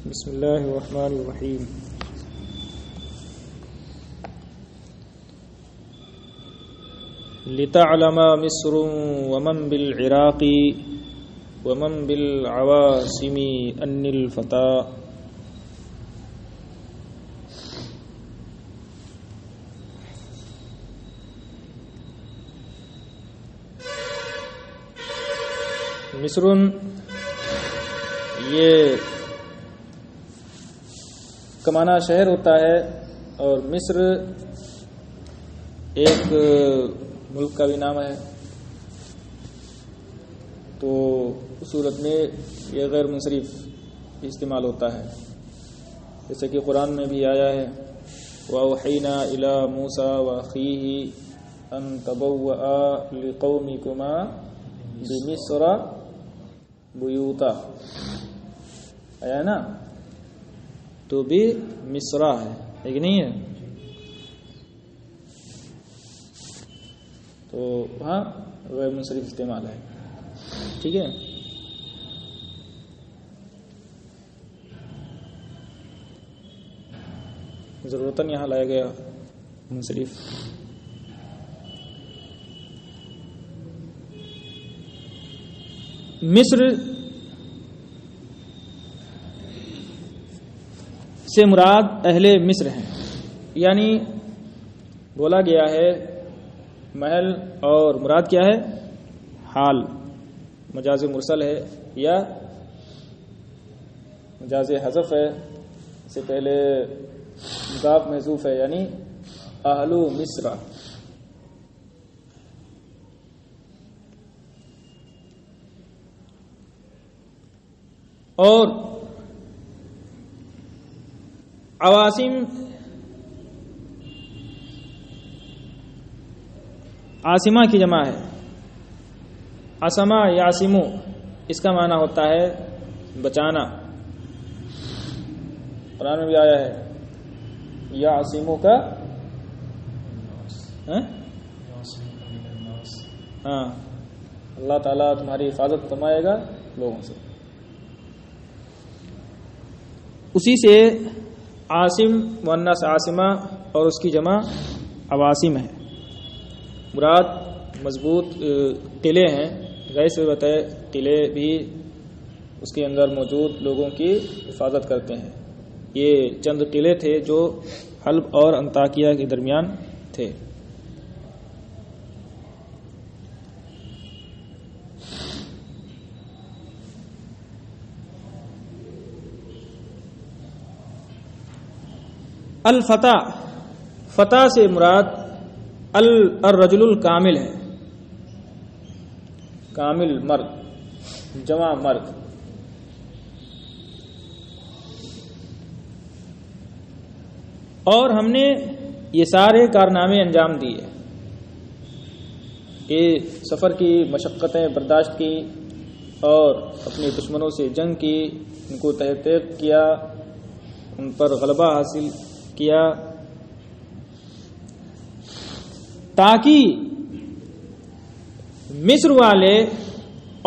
بسم اللہ الرحمن الرحیم. لتعلم مصر ومن بالعراق ومن بالعواصم ان الفتى. مصر یہ کمانا شہر ہوتا ہے اور مصر ایک ملک کا بھی نام ہے. تو اس صورت میں یہ غیر منصرف استعمال ہوتا ہے، جیسے کہ قرآن میں بھی آیا ہے وَأَوْحَيْنَا إِلَى مُوسَىٰ وَأَخِيهِ أَن تَبَوَّآ لِقَوْمِكُمَا بِمِصْرَ بُيُوتًا. آیا نا؟ تو بھی مصرا ہے کہ نہیں ہے؟ تو وہاں غیر منصرف استعمال ہے. ٹھیک ہے. ضرورتاً یہاں لایا گیا منصرف. مصر سے مراد اہل مصر ہیں، یعنی بولا گیا ہے محل اور مراد کیا ہے؟ حال. مجاز مرسل ہے یا مجاز حذف ہے، اس سے پہلے مضاف محذوف ہے، یعنی اہل مصر. اور عواصم عاصمہ کی جمع ہے. عصمہ یعصمو، اس کا معنی ہوتا ہے بچانا. قرآن میں بھی آیا ہے یعصمو کا ہاں اللہ تعالیٰ تمہاری حفاظت فرمائے گا لوگوں سے. اسی سے عاصم مؤنث عاصمہ اور اس کی جمع عواصم ہے. مراد مضبوط قلعے ہیں. غیر سے بتائے قلعے بھی اس کے اندر موجود لوگوں کی حفاظت کرتے ہیں. یہ چند قلعے تھے جو حلب اور انطاکیہ کے درمیان تھے. الفتح، فتح سے مراد الرجل الکامل ہے، کامل مرد، جوان مرد. اور ہم نے یہ سارے کارنامے انجام دیے. یہ سفر کی مشقتیں برداشت کی اور اپنے دشمنوں سے جنگ کی، ان کو تحقیق کیا، ان پر غلبہ حاصل کیا، تاکہ مصر والے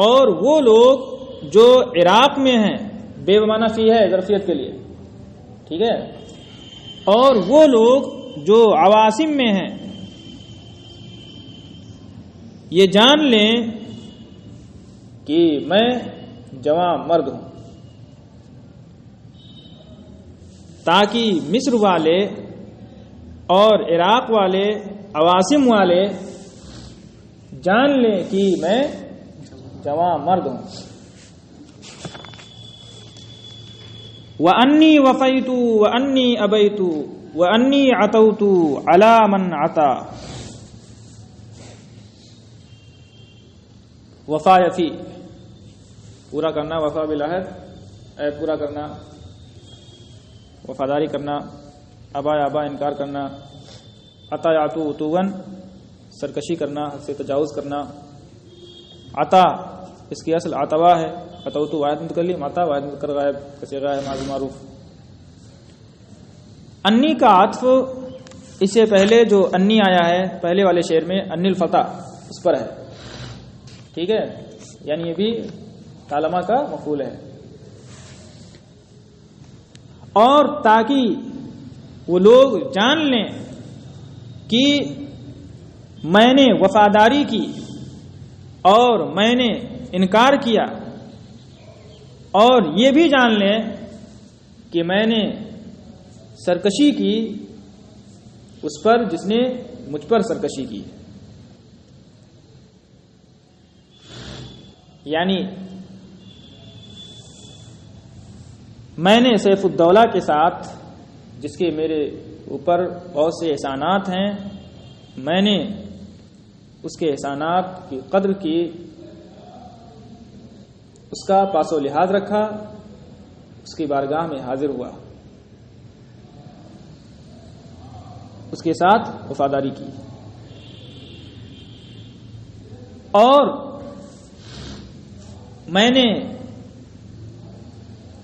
اور وہ لوگ جو عراق میں ہیں، بے بمعنی فی ہے ظرفیت کے لیے، ٹھیک ہے، اور وہ لوگ جو عواصم میں ہیں، یہ جان لیں کہ میں جوان مرد ہوں، تاکہ مصر والے اور عراق والے عواصم والے جان لیں کہ میں جوان مرد ہوں. وَأَنِّي وَفَيْتُ وَأَنِّي أَبَيْتُ وَأَنِّي عَتَوْتُ عَلَى مَنْ عَتَى. وفا یفی، پورا کرنا، وفا بالعہد، عہد پورا کرنا، وفاداری کرنا، ابا ابا انکار کرنا، عطا یعطو عطوً سرکشی کرنا، حد سے تجاوز کرنا. عطا اس کی اصل عطوا ہے، عطوتو واحد متکلم، عطا واحد مذکر غائب کا صیغہ ہے ماضی معروف. انی کا عطف اس سے پہلے جو انی آیا ہے پہلے والے شعر میں، انی الفتح، اس پر ہے. ٹھیک ہے، یعنی یہ بھی کالما کا مفعول ہے. اور تاکہ وہ لوگ جان لیں کہ میں نے وفاداری کی اور میں نے انکار کیا، اور یہ بھی جان لیں کہ میں نے سرکشی کی اس پر جس نے مجھ پر سرکشی کی. یعنی میں نے سیف الدولہ کے ساتھ، جس کے میرے اوپر بہت سے احسانات ہیں، میں نے اس کے احسانات کی قدر کی، اس کا پاس و لحاظ رکھا، اس کی بارگاہ میں حاضر ہوا، اس کے ساتھ وفاداری کی. اور میں نے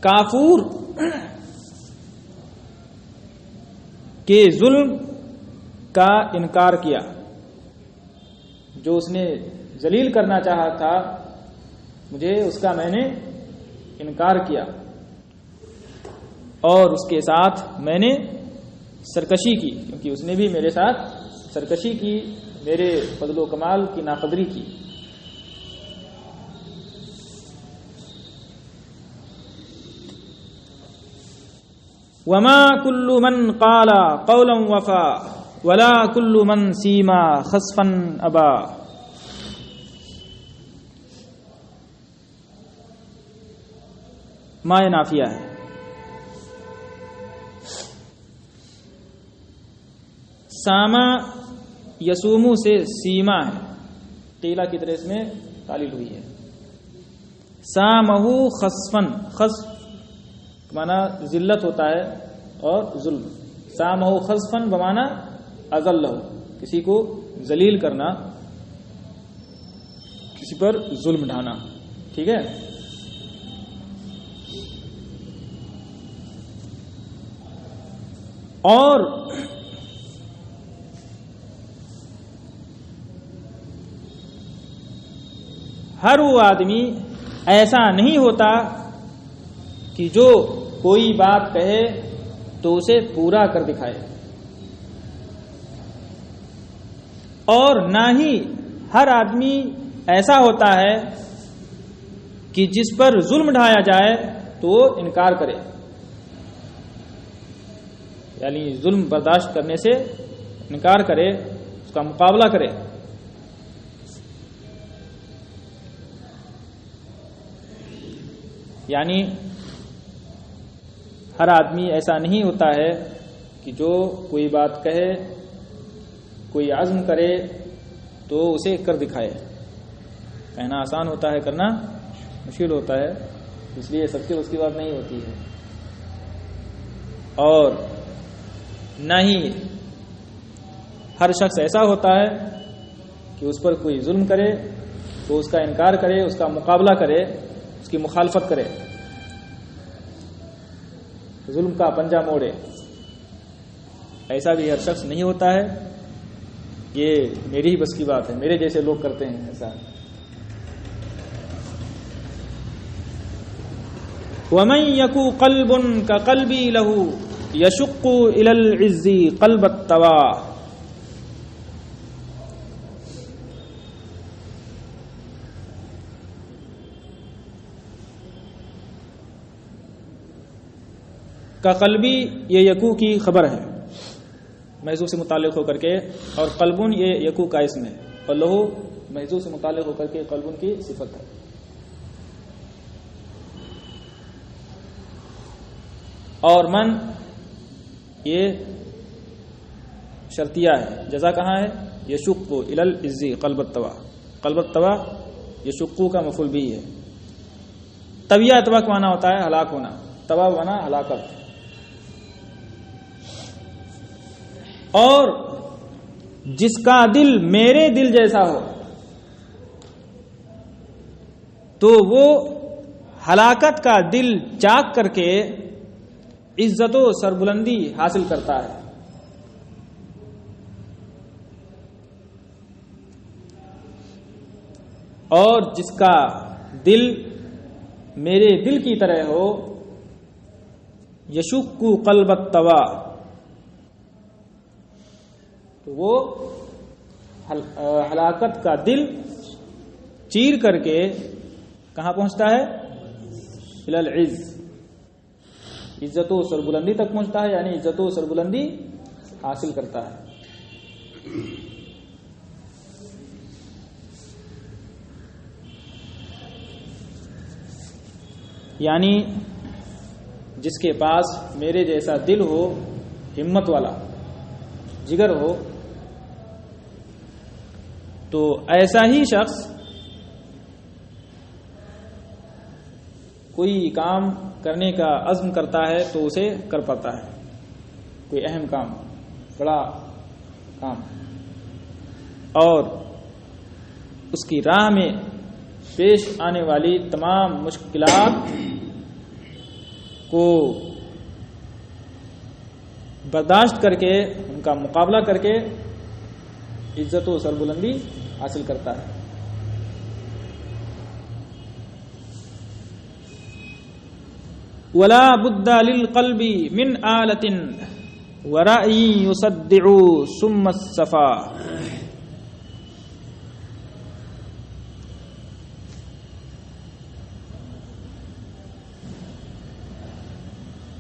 کافور کے ظلم کا انکار کیا، جو اس نے ذلیل کرنا چاہا تھا مجھے، اس کا میں نے انکار کیا، اور اس کے ساتھ میں نے سرکشی کی، کیونکہ اس نے بھی میرے ساتھ سرکشی کی، میرے فضل و کمال کی ناقدری کی. وما كل من قال قولا وفا ولا كل من سیما خسفا ابا. مائے نافیہ ہے. ساما یسومو سے سیما ہے، قیلہ کی طرح اس میں تعلیل ہوئی ہے. سامہو خسفن، خسف مانا ذلت ہوتا ہے اور ظلم. سامہو خسفن بمانا اذلہ، کسی کو ذلیل کرنا، کسی پر ظلم ڈھانا. ٹھیک ہے. اور ہر وہ آدمی ایسا نہیں ہوتا کہ جو کوئی بات کہے تو اسے پورا کر دکھائے، اور نہ ہی ہر آدمی ایسا ہوتا ہے کہ جس پر ظلم ڈھایا جائے تو وہ انکار کرے، یعنی ظلم برداشت کرنے سے انکار کرے، اس کا مقابلہ کرے. یعنی ہر آدمی ایسا نہیں ہوتا ہے کہ جو کوئی بات کہے، کوئی عزم کرے تو اسے کر دکھائے. کہنا آسان ہوتا ہے، کرنا مشکل ہوتا ہے، اس لیے سب سے اس کی بات نہیں ہوتی ہے. اور نہ ہی ہر شخص ایسا ہوتا ہے کہ اس پر کوئی ظلم کرے تو اس کا انکار کرے، اس کا مقابلہ کرے، اس کی مخالفت کرے، ظلم کا پنجہ موڑے. ایسا بھی ہر شخص نہیں ہوتا ہے. یہ میری ہی بس کی بات ہے، میرے جیسے لوگ کرتے ہیں ایسا. وَمَن يَكُ قَلْبٌ كَقَلْبِي لَهُ يَشُقُّ إِلَى الْعِزِّ قَلْبَ التَّوَى. کا قلبی یہ یکو کی خبر ہے محضو سے متعلق ہو کر کے، اور قلبن یہ یکو کا اسم ہے، اور لہو محضو سے متعلق ہو کر کے قلبن کی صفت ہے. اور من یہ شرطیہ ہے. جزا کہاں ہے؟ یشق الی العز قلب التوا. قلب التوا یشقو کا مفعول بھی ہے. تویہ توا کا معنی ہوتا ہے ہلاک ہونا، توا بنا ہلاکت. اور جس کا دل میرے دل جیسا ہو تو وہ ہلاکت کا دل چاک کر کے عزت و سربلندی حاصل کرتا ہے. اور جس کا دل میرے دل کی طرح ہو یشق قلب الطوا، تو وہ ہلاکت کا دل چیر کر کے کہاں پہنچتا ہے؟ الی العز، عزت و سربلندی تک پہنچتا ہے، یعنی عزت و سربلندی حاصل کرتا ہے۔ یعنی جس کے پاس میرے جیسا دل ہو، ہمت والا جگر ہو، تو ایسا ہی شخص کوئی کام کرنے کا عزم کرتا ہے تو اسے کر پاتا ہے، کوئی اہم کام، بڑا کام، اور اس کی راہ میں پیش آنے والی تمام مشکلات کو برداشت کر کے، ان کا مقابلہ کر کے عزت و سربلندی حاصل کرتا ہے۔ ولا بد للقلب من آلة ورأي يصدع ثم الصفا،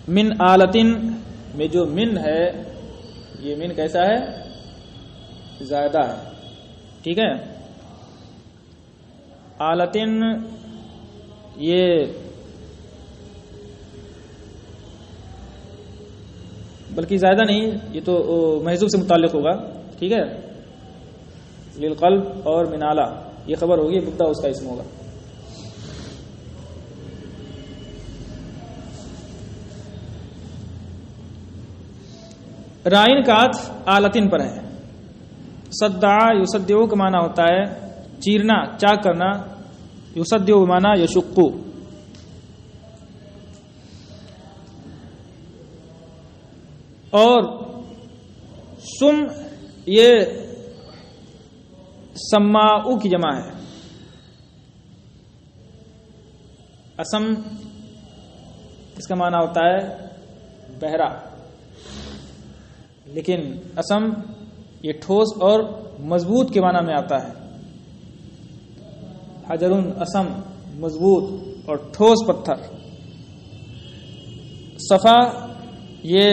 من آلتن میں جو من ہے، یہ من کیسا ہے؟ زائدہ ہے، ٹھیک ہے۔ آلتن یہ بلکہ زائدہ نہیں، یہ تو محذوف سے متعلق ہوگا، ٹھیک ہے۔ للقلب اور من آلہ یہ خبر ہوگی، مبتدا اس کا اسم ہوگا۔ رائن کا عطف آلتن پر ہے۔ صدع یصدع کا معنی ہوتا ہے چیرنا، چاک کرنا، یصدع بمعنی یشق۔ اور سم یہ سماؤ کی جمع ہے۔ اسم اس کا معنی ہوتا ہے بہرا، لیکن اسم یہ ٹھوس اور مضبوط کے معنی میں آتا ہے۔ حجر اسم، مضبوط اور ٹھوس پتھر۔ صفا یہ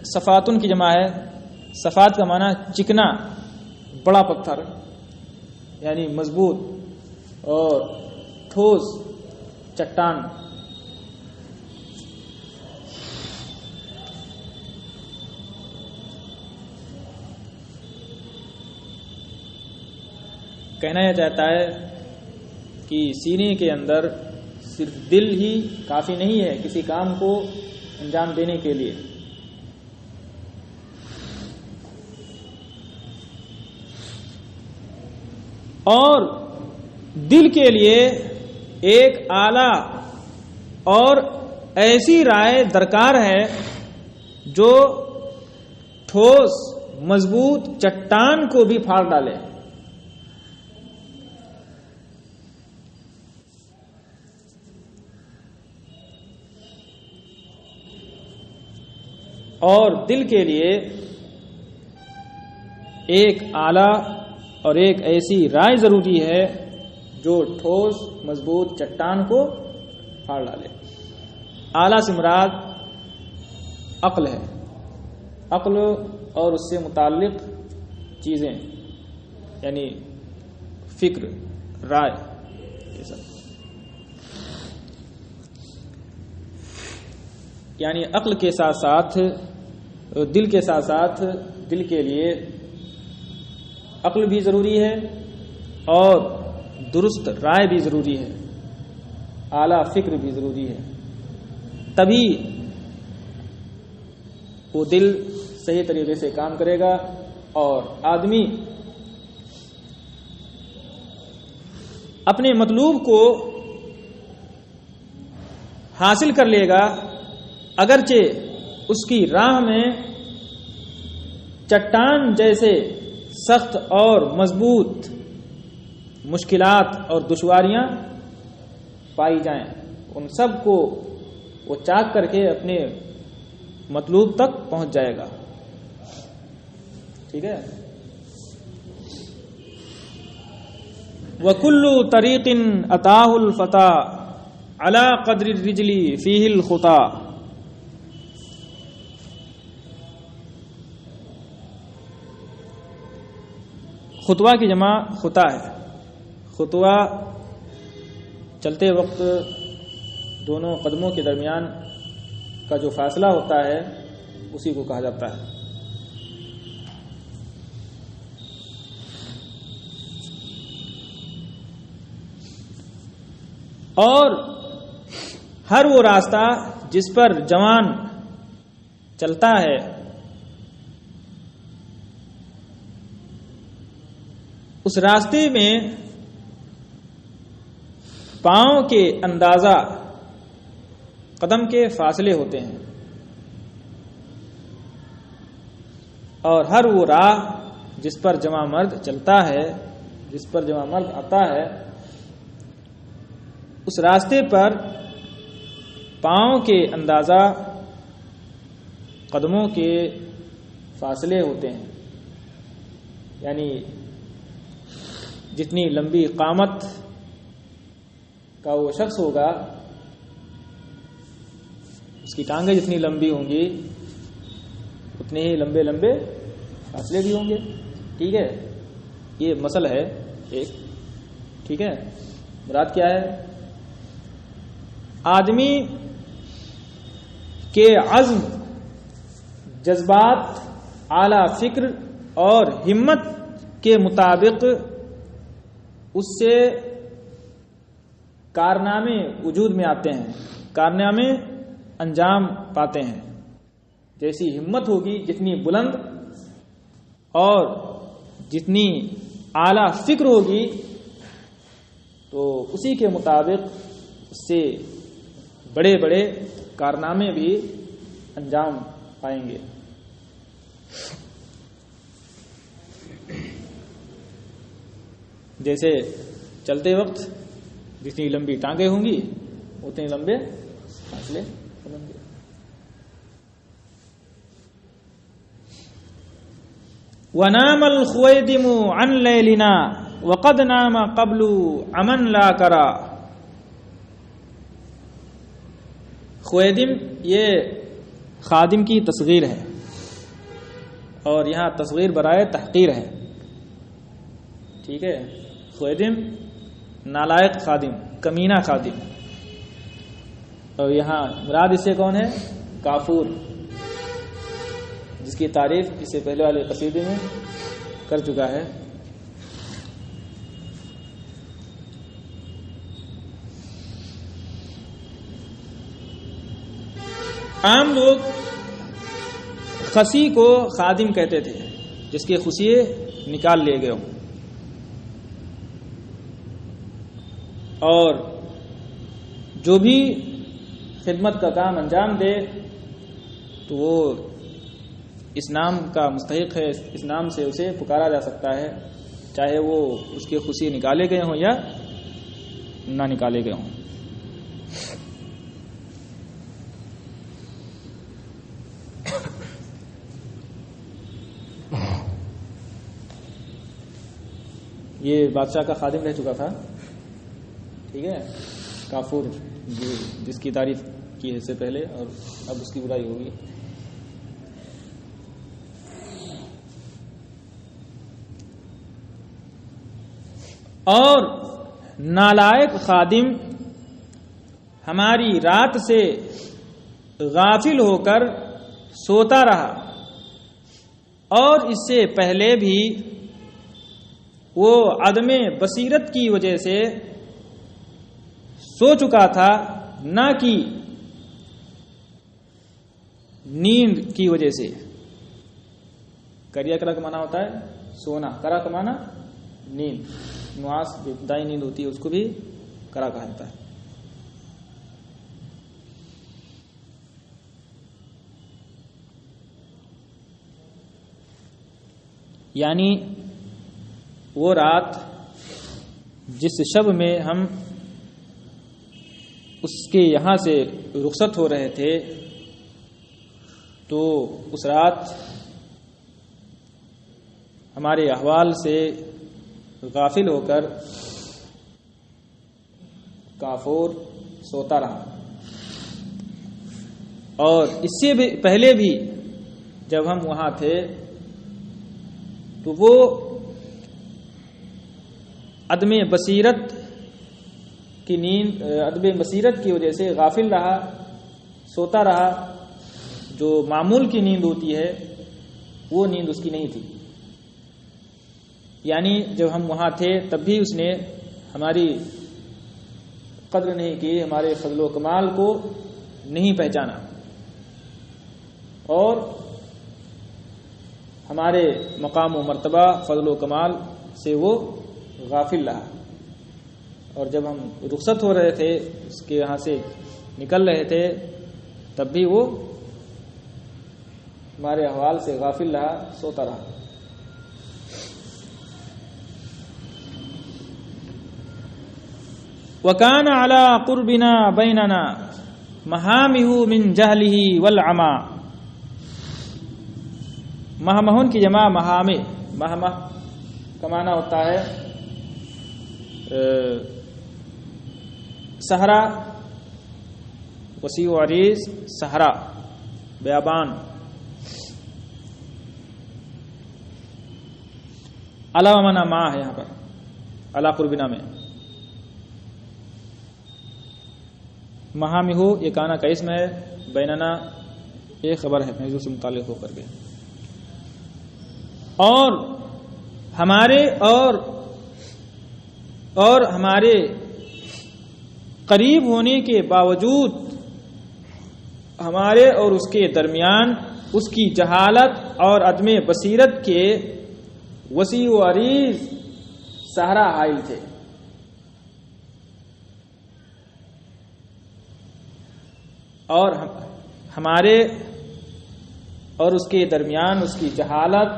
صفاتن کی جمع ہے۔ صفات کا معنی چکنا، بڑا پتھر، یعنی مضبوط اور ٹھوس چٹان۔ کہنا یہ چاہتا ہے کہ سینے کے اندر صرف دل ہی کافی نہیں ہے کسی کام کو انجام دینے کے لیے، اور دل کے لیے ایک اعلی اور ایسی رائے درکار ہے جو ٹھوس مضبوط چٹان کو بھی پھاڑ ڈالے۔ اور دل کے لیے ایک اعلی اور ایک ایسی رائے ضروری ہے جو ٹھوس مضبوط چٹان کو پھاڑ ڈالے۔ اعلی سے مراد عقل ہے، عقل اور اس سے متعلق چیزیں، یعنی فکر، رائے، یہ سب۔ یعنی عقل کے ساتھ ساتھ دل کے ساتھ ساتھ دل کے لیے عقل بھی ضروری ہے اور درست رائے بھی ضروری ہے، اعلیٰ فکر بھی ضروری ہے، تبھی وہ دل صحیح طریقے سے کام کرے گا اور آدمی اپنے مطلوب کو حاصل کر لے گا، اگرچہ اس کی راہ میں چٹان جیسے سخت اور مضبوط مشکلات اور دشواریاں پائی جائیں، ان سب کو وہ چاک کر کے اپنے مطلوب تک پہنچ جائے گا. ٹھیک ہے. وَكُلُّ طَرِيقٍ أَتَاهُ الْفَتَى عَلَى قَدْرِ الرِّجْلِ فِيهِ الْخُطَى. خطوہ کی جمع خطا ہے. خطوہ چلتے وقت دونوں قدموں کے درمیان کا جو فاصلہ ہوتا ہے اسی کو کہا جاتا ہے. اور ہر وہ راستہ جس پر جوان چلتا ہے اس راستے میں پاؤں کے اندازہ قدم کے فاصلے ہوتے ہیں. اور ہر وہ راہ جس پر جوان مرد چلتا ہے، جس پر جوان مرد آتا ہے، اس راستے پر پاؤں کے اندازہ قدموں کے فاصلے ہوتے ہیں. یعنی جتنی لمبی قامت کا وہ شخص ہوگا اس کی ٹانگیں جتنی لمبی ہوں گی اتنے ہی لمبے لمبے فاصلے بھی ہوں گے. ٹھیک ہے. یہ مسئلہ ہے ایک. ٹھیک ہے. مراد کیا ہے؟ آدمی کے عزم، جذبات، اعلی فکر اور ہمت کے مطابق اس سے کارنامے وجود میں آتے ہیں، کارنامے انجام پاتے ہیں. جیسی ہمت ہوگی، جتنی بلند اور جتنی اعلی فکر ہوگی تو اسی کے مطابق اس سے بڑے بڑے کارنامے بھی انجام پائیں گے. جیسے چلتے وقت جتنی لمبی ٹانگیں ہوں گی اتنے لمبے فاصلے ہوں گے. وَنَامَ الْخُوَيْدِمُ عَنْ لَيْلِنَا وَقَدْ نَامَ قَبْلُ عَمَنْ لَا كَرَا. خویدم یہ خادم کی تصغیر ہے اور یہاں تصغیر برائے تحقیر ہے. ٹھیک ہے. خویدم نالائق خادم، کمینہ خادم. اور یہاں مراد اس سے کون ہے؟ کافور، جس کی تعریف اس سے پہلے والے قصیدے میں کر چکا ہے. عام لوگ خسی کو خادم کہتے تھے جس کے خصیے نکال لیے گئے ہوں، اور جو بھی خدمت کا کام انجام دے تو وہ اس نام کا مستحق ہے، اس نام سے اسے پکارا جا سکتا ہے، چاہے وہ اس کے خصیے نکالے گئے ہوں یا نہ نکالے گئے ہوں. یہ بادشاہ کا خادم رہ چکا تھا. ٹھیک ہے. کافور جس کی تعریف کی ہے اس سے پہلے، اور اب اس کی برائی ہوگی. اور نالائق خادم ہماری رات سے غافل ہو کر سوتا رہا، اور اس سے پہلے بھی وہ عدم بصیرت کی وجہ سے سو چکا تھا، نہ کہ نیند کی وجہ سے. کریا کرا کا معنی ہوتا ہے سونا، کرا کا معنی نیند. نواس جو ابتدائی نیند ہوتی ہے اس کو بھی کرا کہا جاتا ہے. یعنی وہ رات جس شب میں ہم اس کے یہاں سے رخصت ہو رہے تھے تو اس رات ہمارے احوال سے غافل ہو کر کافور سوتا رہا، اور اس سے بھی پہلے بھی جب ہم وہاں تھے تو وہ عدم بصیرت کی نیند، عدم بصیرت کی وجہ سے غافل رہا، سوتا رہا۔ جو معمول کی نیند ہوتی ہے وہ نیند اس کی نہیں تھی، یعنی جب ہم وہاں تھے تب بھی اس نے ہماری قدر نہیں کی، ہمارے فضل و کمال کو نہیں پہچانا، اور ہمارے مقام و مرتبہ فضل و کمال سے وہ غافل رہا۔ اور جب ہم رخصت ہو رہے تھے، اس کے یہاں سے نکل رہے تھے، تب بھی وہ ہمارے احوال سے غافل رہا، سوتا رہا۔ وَكَانَ عَلَى قُرْبِنَا بَيْنَنَا مَحَامِهُ مِنْ جَهْلِهِ وَالْعَمَى۔ مہمہن کی جمع مہامہ، مہمہ کا معنی ہوتا ہے صحرا، وسیع و عریض صحرا، بیابان۔ علاوہ معنی ماں ہے یہاں پر علا قربنا میں۔ مہامہ یہ کانا کا اسم ہے، بیننا یہ خبر ہے محذوف سے متعلق ہو کر کے۔ اور ہمارے اور ہمارے قریب ہونے کے باوجود ہمارے اور اس کے درمیان اس کی جہالت اور عدم بصیرت کے وسیع و عریض صحرا حائل تھے۔ اور ہمارے اور اس کے درمیان اس کی جہالت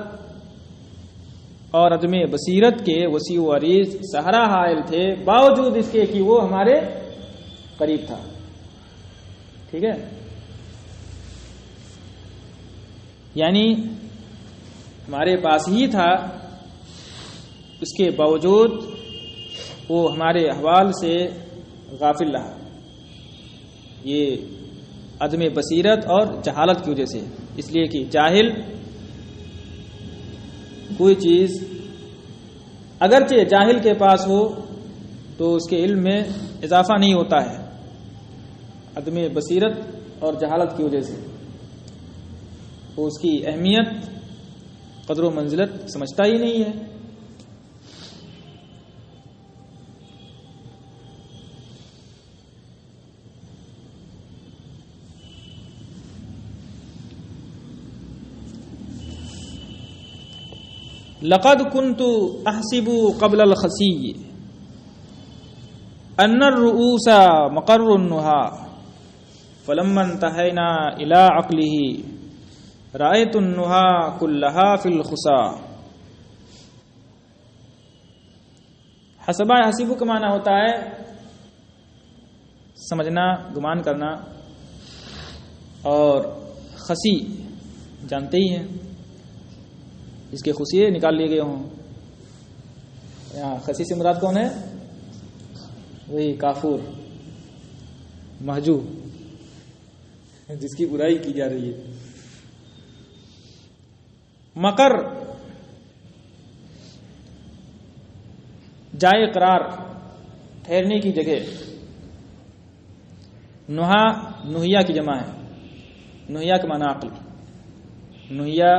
اور عدم بصیرت کے وسیع و عریض صحرا حائل تھے، باوجود اس کے کہ وہ ہمارے قریب تھا۔ ٹھیک ہے، یعنی ہمارے پاس ہی تھا، اس کے باوجود وہ ہمارے احوال سے غافل رہا۔ یہ عدم بصیرت اور جہالت کی وجہ سے، اس لیے کہ جاہل کوئی چیز اگرچہ جاہل کے پاس ہو تو اس کے علم میں اضافہ نہیں ہوتا ہے، عدم بصیرت اور جہالت کی وجہ سے وہ اس کی اہمیت، قدر و منزلت سمجھتا ہی نہیں ہے۔ لقد كنت احسب قبل الخسی ان الرؤوس مقر النہى فلما انتهينا الى عقله رأيت النہى كلها في الخسا۔ حسبہ حسیبو کا معنی ہوتا ہے سمجھنا، گمان کرنا، اور خسی جانتے ہی ہیں اس کے خصیے نکال لیے گئے ہوں۔ یہاں خسی سے مراد کون ہے؟ وہی کافور، محجوب، جس کی برائی کی جا رہی ہے۔ مکر جائے قرار، ٹھہرنے کی جگہ۔ نہا نہیا کی جمع ہے، نہیا کا معنی عقل۔ نہیا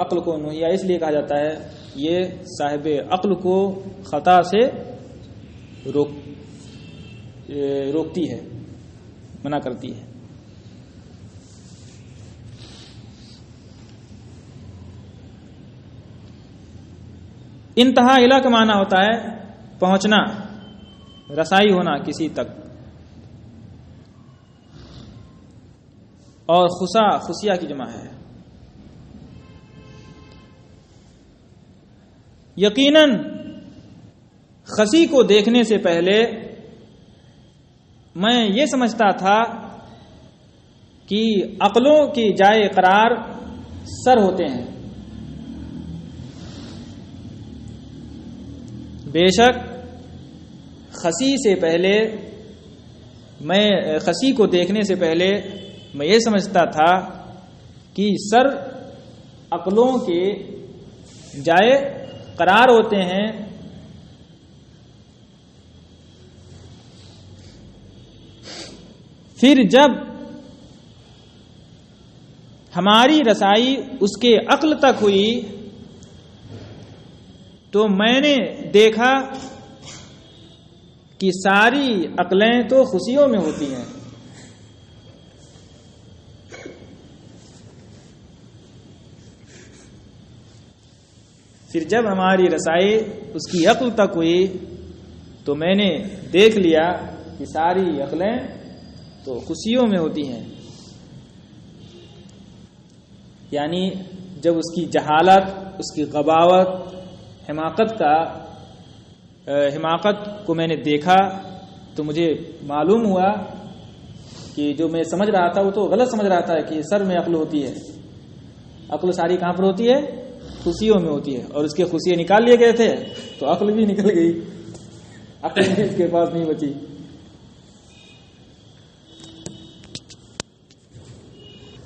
عقل کو نہیا اس لیے کہا جاتا ہے، یہ صاحب عقل کو خطا سے روکتی ہے، منع کرتی ہے۔ انتہا الی کا معنی ہوتا ہے پہنچنا، رسائی ہونا کسی تک۔ اور خسا خسیہ کی جمع ہے۔ یقیناً خسی کو دیکھنے سے پہلے میں یہ سمجھتا تھا کہ عقلوں کی جائے قرار سر ہوتے ہیں. بے شک خسی سے پہلے میں خسی کو دیکھنے سے پہلے میں یہ سمجھتا تھا کہ سر عقلوں کے جائے قرار ہوتے ہیں. پھر جب ہماری رسائی اس کے عقل تک ہوئی تو میں نے دیکھا کہ ساری عقلیں تو خوشیوں میں ہوتی ہیں. پھر جب ہماری رسائی اس کی عقل تک ہوئی تو میں نے دیکھ لیا کہ ساری عقلیں تو خوشیوں میں ہوتی ہیں. یعنی جب اس کی جہالت، اس کی غباوت، حماقت کو میں نے دیکھا تو مجھے معلوم ہوا کہ جو میں سمجھ رہا تھا وہ تو غلط سمجھ رہا تھا کہ سر میں عقل ہوتی ہے. عقل ساری کہاں پر ہوتی ہے؟ خوشیوں میں ہوتی ہے. اور اس کے خوشیاں نکال لیے گئے تھے تو عقل بھی نکل گئی، عقل بھی اس کے پاس نہیں بچی.